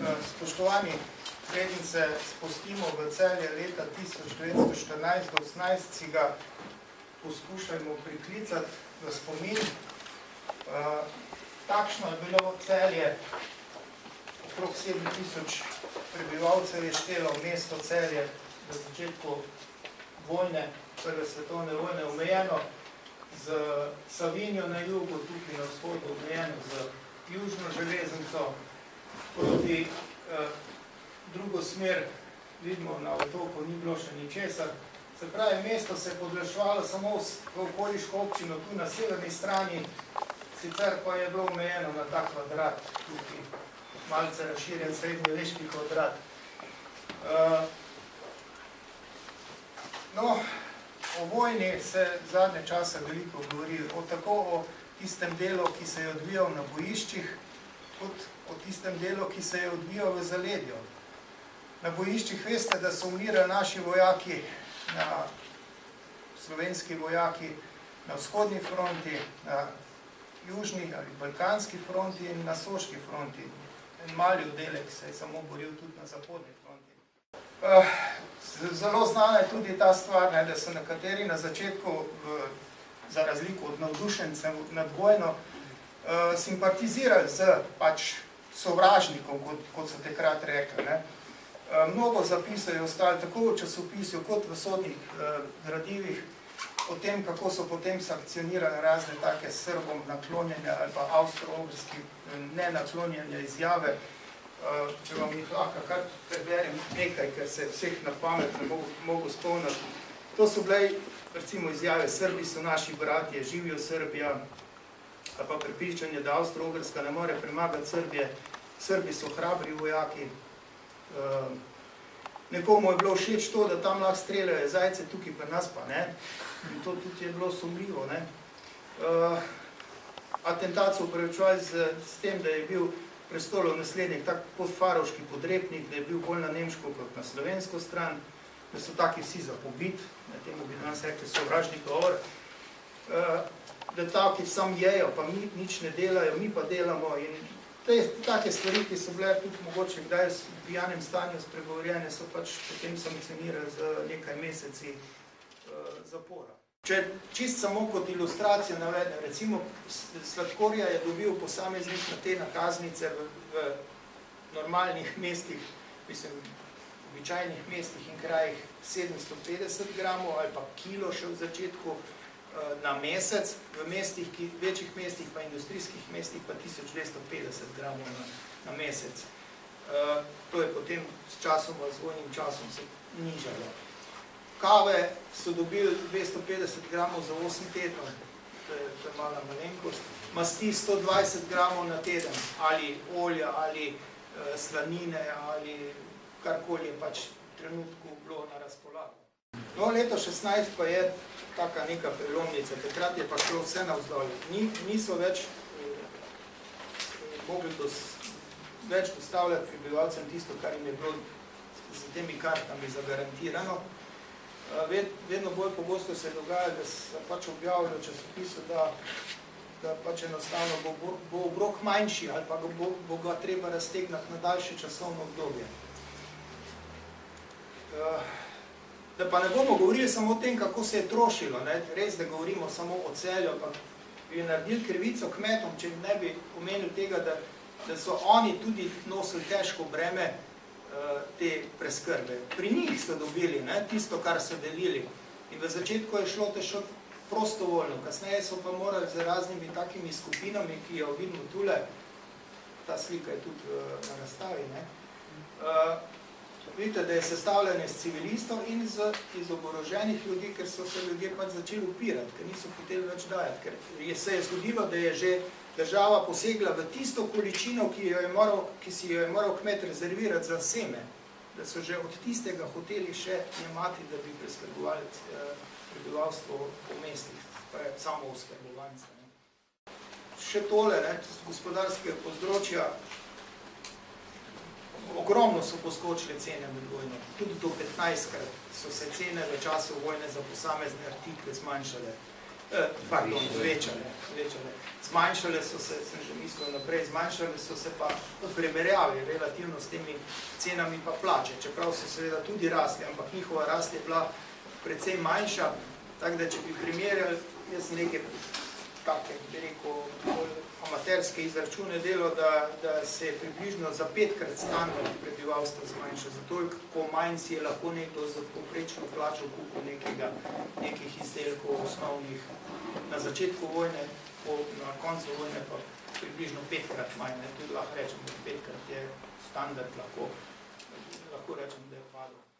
Spoštovani, preden se spustimo v Celje leta 1914-18, si ga poskušajmo priklicati v spomin. Takšno je bilo Celje, okrog 7000 prebivalcev je štelo mesto Celje v začetku vojne, prve svetovne vojne, omejeno z Savinjo na jugu, tukaj na vzhodu, omejeno z južno železnico, proti drugo smer, vidimo, na otoku ni bilo še ničesar. Se pravi, mesto se je podlešvalo samo v okoliško občino, tu na severni strani, sicer pa je bilo omejeno na ta kvadrat, tukaj malce razširjen srednjeveški kvadrat. No, o vojni se zadnje časa veliko govori, tako o tistem delu, ki se je odvijal na bojiščih, kot o tistem delu, ki se je odvijal v zaledju. Na bojiščih veste, da so umirali naši vojaki, slovenski vojaki na vzhodni fronti, na južni ali balkanski fronti in na soški fronti. En mali oddelek se je samo boril tudi na zahodni fronti. Zelo znana je tudi ta stvar, da so nekateri na začetku, za razliko od navdušencev nad vojno, simpatizirali z sovražnikom, kot so takrat rekli. Mnogo zapisov je ostalo tako v časopisju, kot v sodnih gradivih, o tem, kako so potem sankcionirali razne take Srbom naklonjenja ali pa avstro-ogrski nenaklonjenja izjave. Če vam jih lahko kar preberem nekaj, ker se vseh na pamet ne mogu spomniti. To so bile, recimo, izjave: Srbi so naši bratje, živijo Srbija, ali pa prepričanje, da Avstro-Ogrska ne more premagati Srbije, Srbi so hrabri vojaki. Nekomu je bilo všeč to, da tam lahko streljajo zajce, tukaj pa nas pa ne. In to tudi je bilo sumljivo. Atentat so upravičevali s tem, da je bil prestolov naslednik tak podfarovški podrepnik, da je bil bolj na nemško kot na slovensko stran, da so taki vsi za pobit, temu bi danes rekli sovražni govor, da taki sam jejo, pa nič ne delajo, mi pa delamo. In take stvari, ki so bile tudi mogoče kdaj v pijanem stanju spregovorjene, so pač potem sankcionirali z nekaj meseci zapora. Če čist samo kot ilustracijo navedem, recimo sladkorja je dobil posameznik na te nakaznice v normalnih mestih, mislim, običajnih mestih in krajih 750 gramov ali pa kilo še v začetku na mesec, v večjih mestih pa industrijskih mestih pa 1250 gramov na mesec. To je potem s časoma, z vojnim časom se nižalo. Kave so dobili 250 gramov za 8 tednov, to je mala malenkost. Masti 120 gramov na teden, ali olja, ali slanine, ali karkoli je pač v trenutku bilo na razpolago. No, leto 16 pa je taka neka prelomnica, takrat je pa šlo vse navzdol. Niso več mogli več dostavljati prebivalcem tisto, kar jim je bilo z temi kartami zagarantirano. Vedno bolj pogosto se je dogajalo, da se pač objavljajo v časopisu, da pač enostavno bo obrok manjši ali pa bo ga treba raztegnati na daljše časovno obdobje. Da pa ne bomo govorili samo o tem, kako se je trošilo, res, da govorimo samo o Celju, pa bi naredili krivico kmetom, če ne bi omenili tega, da so oni tudi nosili težko breme te preskrbe. Pri njih so dobili tisto, kar so delili. In v začetku je šlo težko prostovoljno, kasneje so pa morali z raznimi takimi skupinami, ki jo vidimo tule, ta slika je tudi na razstavi, vidite, da je sestavljanje iz civilistov in iz oboroženih ljudi, ker so se ljudje pač začeli upirati, ker niso hoteli več dajati, ker se je zgodilo, da je že država posegla v tisto količino, ki si jo je moral kmet rezervirati za seme, da so že od tistega hoteli še jemati, da bi preskrbovali prebivalstvo po mestih, samo oskrbovance. Še tole, z gospodarskega področja, ogromno so poskočile cene med vojno, tudi do 15-krat so se cene v času vojne za posamezne artikle zmanjšale. Zvečale. Zmanjšale so se, sem že mislil naprej, zmanjšale so se pa v primerjavi relativno s temi cenami pa plače, čeprav so seveda tudi rasli, ampak njihova rast je bila precej manjša, tako da če bi primerjali, jaz neke take, bi rekel, amaterske izračune delal, da se je približno za 5-krat standard prebivalstva zmanjšal, zato ko manj si je lahko nekdo za povprečno plačo kupil nekih izdelkov osnovnih na začetku vojne, na koncu vojne pa približno 5-krat manj, tudi lahko rečem, da 5-krat je standard, lahko rečem, da je padel.